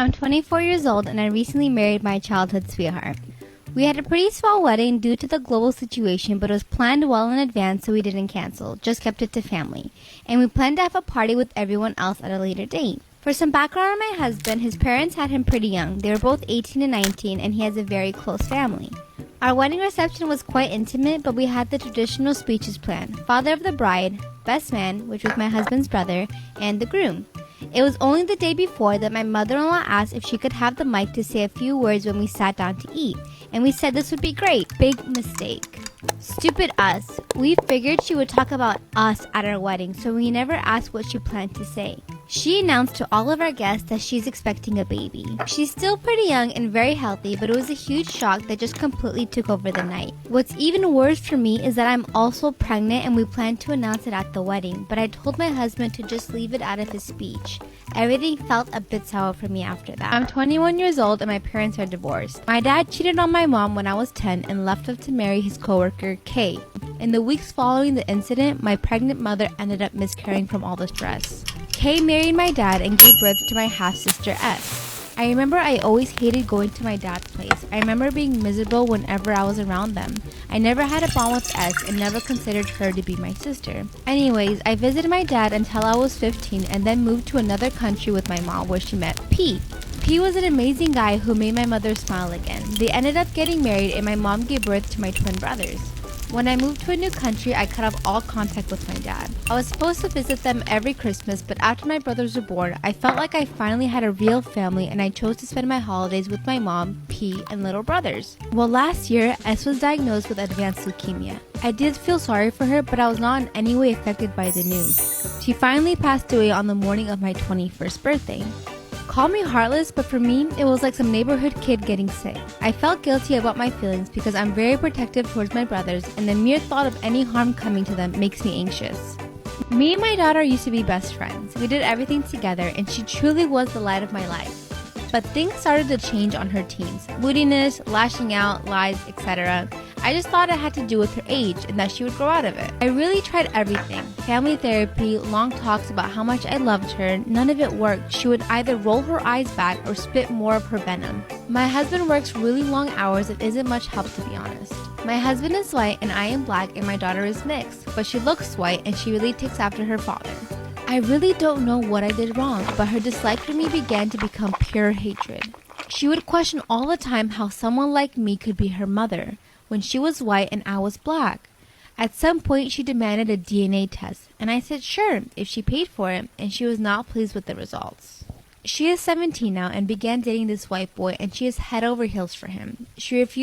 I'm 24 years old and I recently married my childhood sweetheart. We had a pretty small wedding due to the global situation, but it was planned well in advance so we didn't cancel, just kept it to family. And we planned to have a party with everyone else at a later date. For some background on my husband, his parents had him pretty young. They were both 18 and 19 and he has a very close family. Our wedding reception was quite intimate, but we had the traditional speeches planned. Father of the bride, best man, which was my husband's brother, and the groom. It was only the day before that my mother-in-law asked if she could have the mic to say a few words when we sat down to eat, and we said this would be great. Big mistake. Stupid us. We figured she would talk about us at our wedding, so we never asked what she planned to say. She announced to all of our guests that she's expecting a baby. She's still pretty young and very healthy, but it was a huge shock that just completely took over the night. What's even worse for me is that I'm also pregnant and we planned to announce it at the wedding, but I told my husband to just leave it out of his speech. Everything felt a bit sour for me after that. I'm 21 years old and my parents are divorced. My dad cheated on my mom when I was 10 and left us to marry his coworker, Kay. In the weeks following the incident, my pregnant mother ended up miscarrying from all the stress. Kay married my dad and gave birth to my half-sister S. I remember I always hated going to my dad's place. I remember being miserable whenever I was around them. I never had a bond with S and never considered her to be my sister. Anyways, I visited my dad until I was 15 and then moved to another country with my mom where she met P. P was an amazing guy who made my mother smile again. They ended up getting married and my mom gave birth to my twin brothers. When I moved to a new country, I cut off all contact with my dad. I was supposed to visit them every Christmas, but after my brothers were born, I felt like I finally had a real family and I chose to spend my holidays with my mom, P, and little brothers. Well, last year, S was diagnosed with advanced leukemia. I did feel sorry for her, but I was not in any way affected by the news. She finally passed away on the morning of my 21st birthday. Call me heartless, but for me, it was like some neighborhood kid getting sick. I felt guilty about my feelings because I'm very protective towards my brothers, and the mere thought of any harm coming to them makes me anxious. Me and my daughter used to be best friends. We did everything together, and she truly was the light of my life. But things started to change on her teens. Moodiness, lashing out, lies, etc. I just thought it had to do with her age and that she would grow out of it. I really tried everything. Family therapy, long talks about how much I loved her. None of it worked. She would either roll her eyes back or spit more of her venom. My husband works really long hours and isn't much help, to be honest. My husband is white and I am black and my daughter is mixed, but she looks white and she really takes after her father. I really don't know what I did wrong, but her dislike for me began to become pure hatred. She would question all the time how someone like me could be her mother when she was white and I was black. At some point, she demanded a DNA test, and I said sure, if she paid for it, and she was not pleased with the results. She is 17 now and began dating this white boy, and she is head over heels for him. She refused